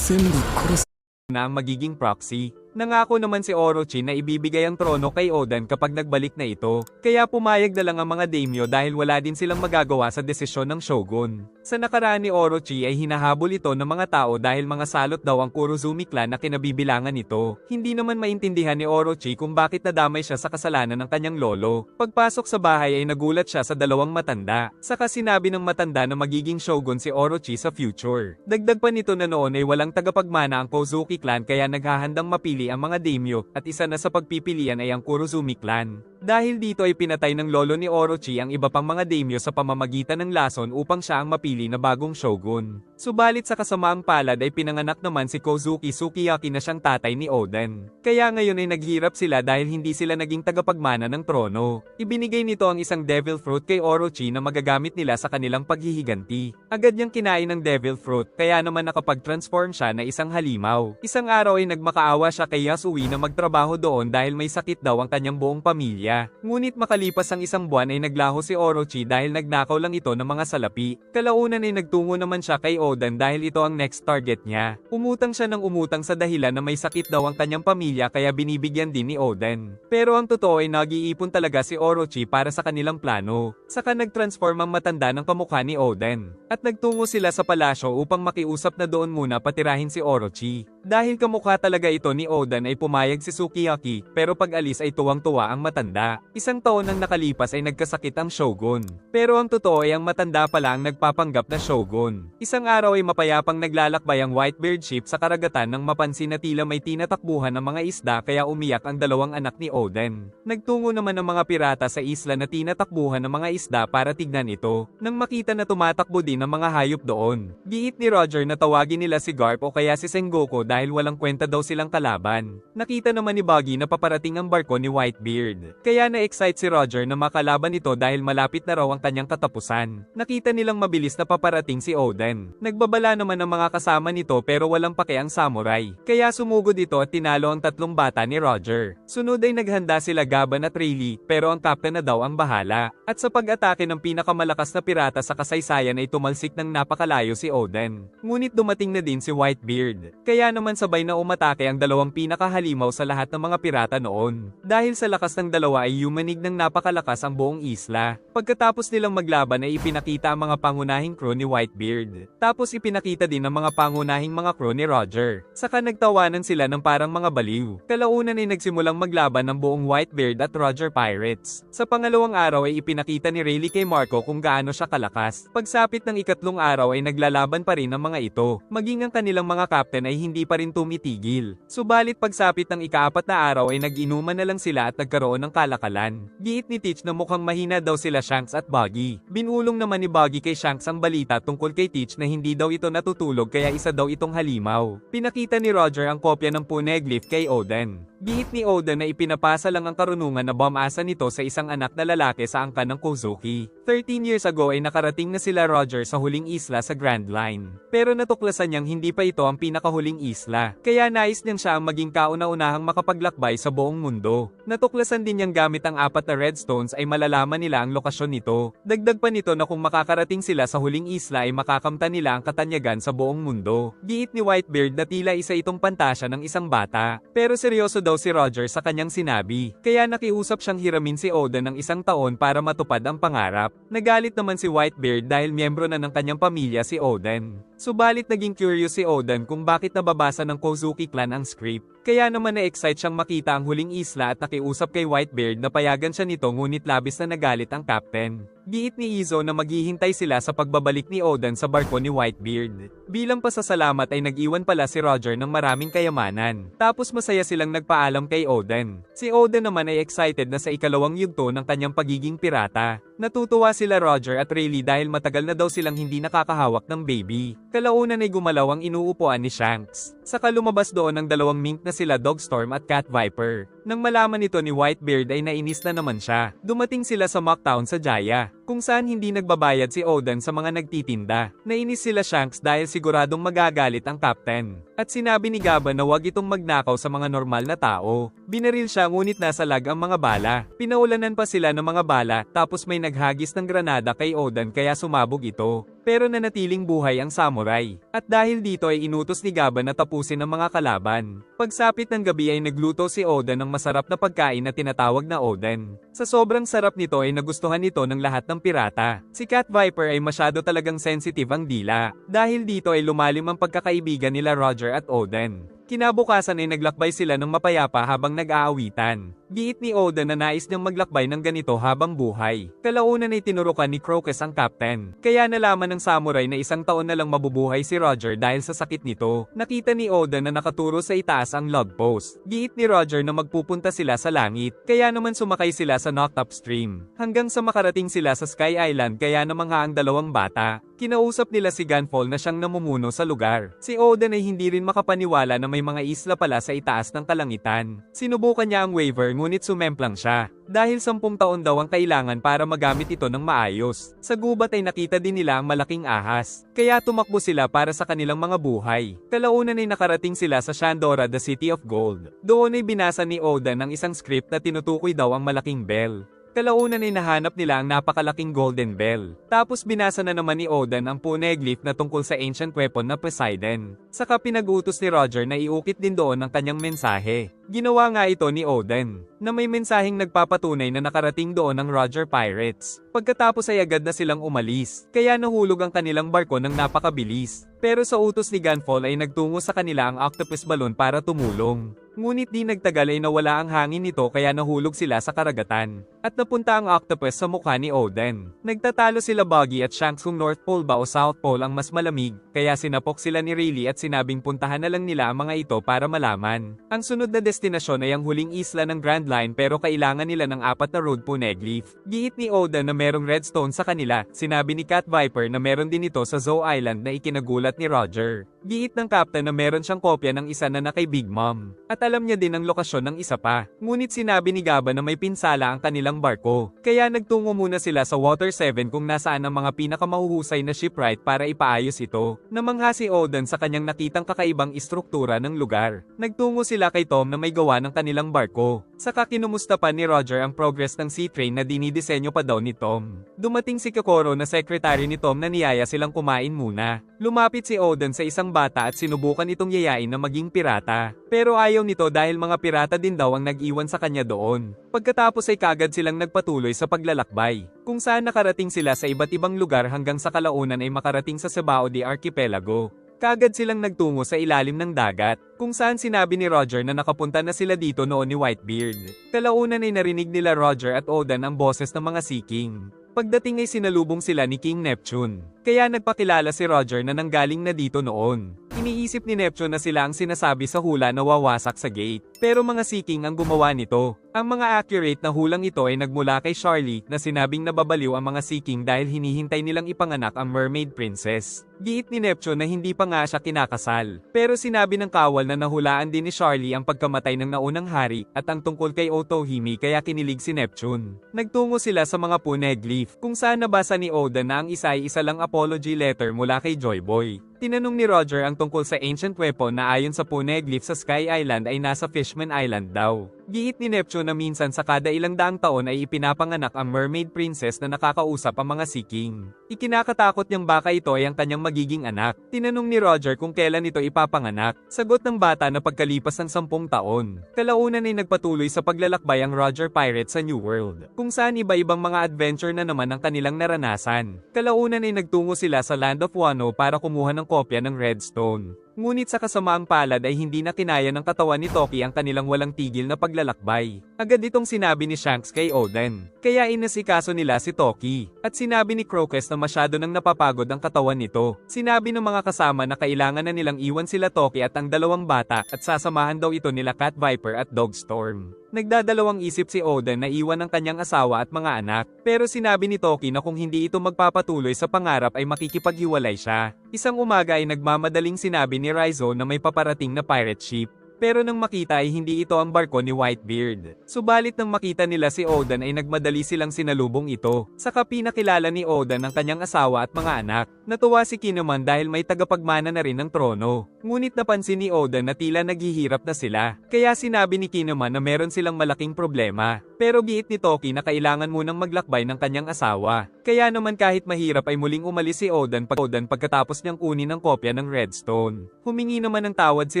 C: 全部殺す
A: na ang magiging proxy. Nangako naman si Orochi na ibibigay ang trono kay Oden kapag nagbalik na ito, kaya pumayag na lang ang mga daimyo dahil wala din silang magagawa sa desisyon ng shogun. Sa nakaraan ni Orochi ay hinahabol ito ng mga tao dahil mga salot daw ang Kurozumi clan na kinabibilangan nito. Hindi naman maintindihan ni Orochi kung bakit nadamay siya sa kasalanan ng kanyang lolo. Pagpasok sa bahay ay nagulat siya sa dalawang matanda. Saka sinabi ng matanda na magiging shogun si Orochi sa future. Dagdag pa nito na noon ay walang tagapagmana ang Kozuki clan kaya naghahandang mapili ang mga daimyo at isa na sa pagpipilian ay ang Kurozumi clan. Dahil dito ay pinatay ng lolo ni Orochi ang iba pang mga daimyo sa pamamagitan ng lason upang siya ang mapili na bagong shogun. Subalit sa kasamaang palad ay pinanganak naman si Kozuki Sukiyaki na siyang tatay ni Oden. Kaya ngayon ay naghirap sila dahil hindi sila naging tagapagmana ng trono. Ibinigay nito ang isang devil fruit kay Orochi na magagamit nila sa kanilang paghihiganti. Agad niyang kinain ng devil fruit kaya naman nakapag-transform siya na isang halimaw. Isang araw ay nagmakaawa siya kay Yasui na magtrabaho doon dahil may sakit daw ang kanyang buong pamilya. Ngunit makalipas ang isang buwan ay naglaho si Orochi dahil nagnakaw lang ito ng mga salapi. Kalaunan ay nagtungo naman siya kay Oden dahil ito ang next target niya. Umutang siya ng umutang sa dahilan na may sakit daw ang kanyang pamilya kaya binibigyan din ni Oden. Pero ang totoo ay nag-iipon talaga si Orochi para sa kanilang plano. Saka nag-transform ang matanda ng kamukha ni Oden. At nagtungo sila sa palasyo upang makiusap na doon muna patirahin si Orochi. Dahil kamukha talaga ito ni Oden ay pumayag si Sukiyaki pero pag alis ay tuwang-tuwa ang matanda. Isang taon nang nakalipas ay nagkasakit ang shogun. Pero ang totoo ay ang matanda pala ang nagpapanggap na shogun. Isang araw ay mapayapang naglalakbay ang Whitebeard ship sa karagatan nang mapansin na tila may tinatakbuhan ng mga isda kaya umiyak ang dalawang anak ni Oden. Nagtungo naman ang mga pirata sa isla na tinatakbuhan ng mga isda para tignan ito. Nang makita na tumatakbo din ang mga hayop doon, giit ni Roger na tawagin nila si Garp o kaya si Sengoku dahil walang kwenta daw silang kalaban. Nakita naman ni Buggy na paparating ang barko ni Whitebeard. Kaya na-excite si Roger na makalaban ito dahil malapit na raw ang kanyang katapusan. Nakita nilang mabilis na paparating si Oden. Nagbabala naman ang mga kasama nito pero walang pake ang samurai. Kaya sumugod ito at tinalo ang tatlong bata ni Roger. Sunod ay naghanda sila Gaban at Rayleigh pero ang captain na daw ang bahala. At sa pag-atake ng pinakamalakas na pirata sa kasaysayan ay tumalsik ng napakalayo si Oden. Ngunit dumating na din si Whitebeard. Kaya naman sabay na umatake ang dalawang pinakahalimaw sa lahat ng mga pirata noon. Dahil sa lakas ng dalawa ay yumanig ng napakalakas ang buong isla. Pagkatapos nilang maglaban ay ipinakita ang mga pangunahing crew ni Whitebeard. Tapos ipinakita din ang mga pangunahing mga crew ni Roger. Saka nagtawanan sila ng parang mga baliw. Kalaunan ay nagsimulang maglaban ng buong Whitebeard at Roger pirates. Sa pangalawang araw ay ipinakita ni Rayleigh kay Marco kung gaano siya kalakas. Pagsapit ng ikatlong araw ay naglalaban pa rin ang mga ito. Maging ang kanilang mga captain ay hindi pa rin tumitigil. Subalit pagsapit ng ikaapat na araw ay nag-inuman na lang sila at nagkaroon ng kalakalan. Giit ni Teach na mukhang mahina daw sila Shanks at Buggy. Binulong naman ni Buggy kay Shanks ang balita tungkol kay Teach na hindi daw ito natutulog kaya isa daw itong halimaw. Pinakita ni Roger ang kopya ng Poneglyph kay Oden. Giit ni Oden na ipinapasa lang ang karunungan na bumasa nito sa isang anak na lalaki sa angkan ng Kozuki. 13 years ago ay nakarating na sila Roger sa huling isla sa Grand Line. Pero natuklasan niyang hindi pa ito ang pinakahuling isla. Kaya nais niyang siya ang maging kauna-unahang makapaglakbay sa buong mundo. Natuklasan din niyang gamit ang 4 na redstones ay malalaman nila ang lokasyon nito. Dagdag pa nito na kung makakarating sila sa huling isla ay makakamtan nila ang katanyagan sa buong mundo. Giit ni Whitebeard na tila isa itong pantasya ng isang bata. Pero seryoso daw si Roger sa kanyang sinabi. Kaya nakiusap siyang hiramin si Oden ng isang taon para matupad ang pangarap. Nagalit naman si Whitebeard dahil miyembro na ng kanyang pamilya si Oden. Subalit naging curious si Oden kung bakit nababasa ng Kozuki clan ang script. Kaya naman na-excite siyang makita ang huling isla at nakiusap kay Whitebeard na payagan siya nito ngunit labis na nagalit ang captain. Giit ni Izo na maghihintay sila sa pagbabalik ni Oden sa barko ni Whitebeard. Bilang pasasalamat ay nag-iwan pala si Roger ng maraming kayamanan. Tapos masaya silang nagpaalam kay Oden. Si Oden naman ay excited na sa ikalawang yugto ng kanyang pagiging pirata. Natutuwa sila Roger at Rayleigh dahil matagal na daw silang hindi nakakahawak ng baby. Kalaunan ay gumalaw ang inuupuan ni Shanks. Saka lumabas doon ang dalawang mink na sila Dogstorm at Cat Viper. Nang malaman ito ni Whitebeard ay nainis na naman siya. Dumating sila sa Mocktown sa Jaya, kung saan hindi nagbabayad si Oden sa mga nagtitinda. Nainis sila Shanks dahil siguradong magagalit ang captain. At sinabi ni Gaba na wag itong magnakaw sa mga normal na tao. Binaril siya ngunit nasa lag ang mga bala. Pinaulanan pa sila ng mga bala tapos may naghagis ng granada kay Oden kaya sumabog ito. pero nanatiling buhay ang samurai. At dahil dito ay inutos ni Gaba na tapusin ang mga kalaban. Pagsapit ng gabi ay nagluto si Oda ng masarap na pagkain na tinatawag na Oden. Sa sobrang sarap nito ay nagustuhan ito ng lahat ng pirata. Si Cat Viper ay masyado talagang sensitive ang dila. Dahil dito ay lumalim ang pagkakaibigan nila Roger at Oden. Kinabukasan ay naglakbay sila ng mapayapa habang nag-aawitan. Giit ni Oda na nais niyang maglakbay ng ganito habang buhay. Kalaunan ay tinurukan ni Crocus ang captain. Kaya nalaman ng samurai na 1 taon na lang mabubuhay si Roger dahil sa sakit nito. Nakita ni Oda na nakaturo sa itaas ang log post. Giit ni Roger na magpupunta sila sa langit. Kaya naman sumakay sila sa Noctop Stream. Hanggang sa makarating sila sa Sky Island kaya namangha ang dalawang bata. Kinausap nila si Gunfall na siyang namumuno sa lugar. Si Oden ay hindi rin makapaniwala na may mga isla pala sa itaas ng kalangitan. Sinubukan niya ang waiver ngunit sumemplang siya. Dahil 10 taon daw ang kailangan para magamit ito ng maayos. Sa gubat ay nakita din nila ang malaking ahas. Kaya tumakbo sila para sa kanilang mga buhay. Kalaunan ay nakarating sila sa Shandora, the City of Gold. Doon ay binasa ni Oda ng isang script na tinutukoy daw ang malaking bell. Kalaunan ay nahanap nila ang napakalaking golden bell. Tapos binasa na naman ni Oden ang poneglyph na tungkol sa ancient weapon na Poseidon. Saka pinag-utos ni Roger na iukit din doon ang kanyang mensahe. Ginawa nga ito ni Oden, na may mensaheng nagpapatunay na nakarating doon ang Roger Pirates. Pagkatapos ay agad na silang umalis, kaya nahulog ang kanilang barko ng napakabilis. Pero sa utos ni Gunfall ay nagtungo sa kanila ang octopus balloon para tumulong. Ngunit di nagtagal ay nawala ang hangin nito kaya nahulog sila sa karagatan. At napunta ang octopus sa mukha ni Oden. Nagtatalo sila Buggy at Shanks kung North Pole ba o South Pole ang mas malamig, kaya sinapok sila ni Rayleigh at sinabing puntahan na lang nila ang mga ito para malaman. Ang sunod na destinasyon ay ang huling isla ng Grand Line pero kailangan nila ng 4 na road poneglyph. Giit ni Oden na merong redstone sa kanila, sinabi ni Cat Viper na meron din ito sa Zou Island na ikinagulat ni Roger. Giit ng captain na meron siyang kopya ng isa na kay Big Mom. At alam niya din ang lokasyon ng isa pa. Ngunit sinabi ni Gaba na may pinsala ang kanilang barko. Kaya nagtungo muna sila sa Water 7 kung nasaan ang mga pinakamahuhusay na shipwright para ipaayos ito. Namangha si Oden sa kanyang nakitang kakaibang istruktura ng lugar. Nagtungo sila kay Tom na may gawa ng kanilang barko. Saka kinumusta pa ni Roger ang progress ng sea train na dinidisenyo pa daw ni Tom. Dumating si Kokoro na sekretary ni Tom na niyaya silang kumain muna. Lumapit si Oden sa isang bata at sinubukan itong yayain na maging pirata. Pero ayaw nito dahil mga pirata din daw ang nag-iwan sa kanya doon. Pagkatapos ay kagad silang nagpatuloy sa paglalakbay, kung saan nakarating sila sa iba't ibang lugar hanggang sa kalaunan ay makarating sa Sabao de Archipelago. Kagad silang nagtungo sa ilalim ng dagat, kung saan sinabi ni Roger na nakapunta na sila dito noon ni Whitebeard. Kalaunan ay narinig nila Roger at Oden ang boses ng mga Sea King. Pagdating ay sinalubong sila ni King Neptune, kaya nagpakilala si Roger na nanggaling na dito noon. Iniisip ni Neptune na sila ang sinasabi sa hula na wawasak sa gate, pero mga Sea King ang gumawa nito. Ang mga accurate na hulang ito ay nagmula kay Charlie na sinabing nababaliw ang mga Sea King dahil hinihintay nilang ipanganak ang Mermaid Princess. Giit ni Neptune na hindi pa nga siya kinakasal, pero sinabi ng kawal na nahulaan din ni Charlie ang pagkamatay ng naunang hari at ang tungkol kay Otohime kaya kinilig si Neptune. Nagtungo sila sa mga poneglyph, kung saan nabasa ni Oda na ang isa ay isa lang apology letter mula kay Joy Boy. Tinanong ni Roger ang tungkol sa ancient weapon na ayon sa poneglyph sa Sky Island ay nasa Fishman Island daw. Giit ni Neptune na minsan sa kada ilang daang taon ay ipinapanganak ang Mermaid Princess na nakakausap ang mga Sea King. Ikinakatakot niyang baka ito ay ang kanyang magiging anak. Tinanong ni Roger kung kailan ito ipapanganak. Sagot ng bata na pagkalipas ng 10 taon. Kalaunan ay nagpatuloy sa paglalakbay ang Roger Pirate sa New World, kung saan iba-ibang mga adventure na naman ang kanilang naranasan. Kalaunan ay nagtungo sila sa Land of Wano para kumuha ng kopya ng Redstone. Ngunit sa kasamaang palad ay hindi na kinaya ng katawan ni Toki ang kanilang walang tigil na paglalakbay. Agad itong sinabi ni Shanks kay Oden. Kaya inasikaso nila si Toki. At sinabi ni Crocus na masyado nang napapagod ang katawan nito. Sinabi ng mga kasama na kailangan na nilang iwan sila Toki at ang dalawang bata at sasamahan daw ito nila Cat Viper at Dogstorm. Nagdadalawang isip si Oden na iwan ang kanyang asawa at mga anak. Pero sinabi ni Toki na kung hindi ito magpapatuloy sa pangarap ay makikipaghiwalay siya. Isang umaga ay nagmamadaling sinabi ni Raizo na may paparating na pirate ship. Pero nang makita ay hindi ito ang barko ni Whitebeard. Subalit nang makita nila si Oden ay nagmadali silang sinalubong ito. Saka pinakilala ni Oden ang kanyang asawa at mga anak. Natuwa si Kinemon dahil may tagapagmana na rin ng trono. Ngunit napansin ni Oden na tila naghihirap na sila. Kaya sinabi ni Kinemon na meron silang malaking problema. Pero giit ni Toki na kailangan munang maglakbay ng kanyang asawa. Kaya naman kahit mahirap ay muling umalis si Oden pagkatapos niyang kunin ang kopya ng Redstone. Humingi naman ng tawad si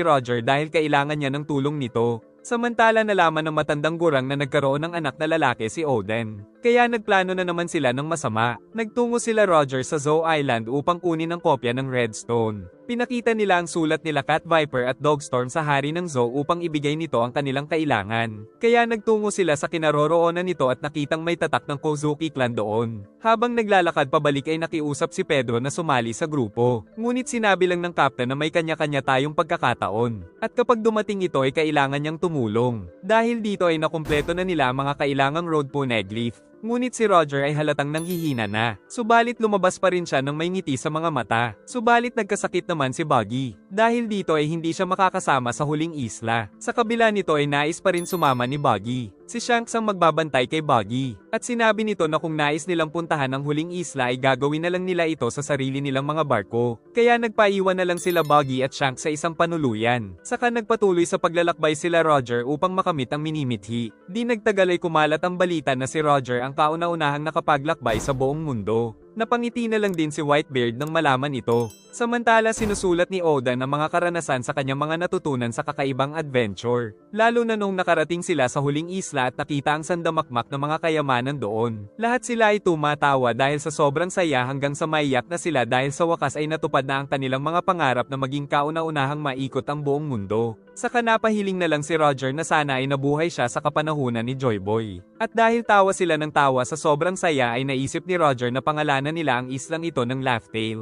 A: Roger dahil kailangan niya ng tulong nito. Samantala nalaman ng matandang gurang na nagkaroon ng anak na lalaki si Oden. Kaya nagplano na naman sila ng masama. Nagtungo sila Roger sa Zou Island upang kunin ang kopya ng Redstone. Pinakita nila ang sulat nila Cat Viper at Dogstorm sa hari ng Zou upang ibigay nito ang kanilang kailangan. Kaya nagtungo sila sa kinaroroonan nito at nakitang may tatak ng Kozuki clan doon. Habang naglalakad pabalik ay nakiusap si Pedro na sumali sa grupo. Ngunit sinabi lang ng captain na may kanya-kanya tayong pagkakataon. At kapag dumating ito ay kailangan niyang tumulong. Dahil dito ay nakumpleto na nila ang mga kailangang road poneglyph. Ngunit si Roger ay halatang nanghihina na. Subalit lumabas pa rin siya ng may ngiti sa mga mata. Subalit nagkasakit naman si Buggy. Dahil dito ay hindi siya makakasama sa huling isla. Sa kabila nito ay nais pa rin sumama ni Buggy. Si Shanks ang magbabantay kay Buggy. At sinabi nito na kung nais nilang puntahan ang huling isla ay gagawin na lang nila ito sa sarili nilang mga barko. Kaya nagpaiwan na lang sila Buggy at Shanks sa isang panuluyan. Saka nagpatuloy sa paglalakbay sila Roger upang makamit ang minimithi. Di nagtagal ay kumalat ang balita na si Roger ang kauna-unahang nakapaglakbay sa buong mundo. Napangiti na lang din si Whitebeard nang malaman ito. Samantala sinusulat ni Oda ang mga karanasan sa kanyang mga natutunan sa kakaibang adventure. Lalo na nung nakarating sila sa huling isla at nakita ang sandamakmak na mga kayamanan doon. Lahat sila ay tumatawa dahil sa sobrang saya hanggang sa maiyak na sila dahil sa wakas ay natupad na ang kanilang mga pangarap na maging kauna-unahang maikot ang buong mundo. Saka napahiling na lang si Roger na sana ay nabuhay siya sa kapanahunan ni Joy Boy. At dahil tawa sila ng tawa sa sobrang saya ay naisip ni Roger na pangalanan nila ang islang ito ng Laugh Tale.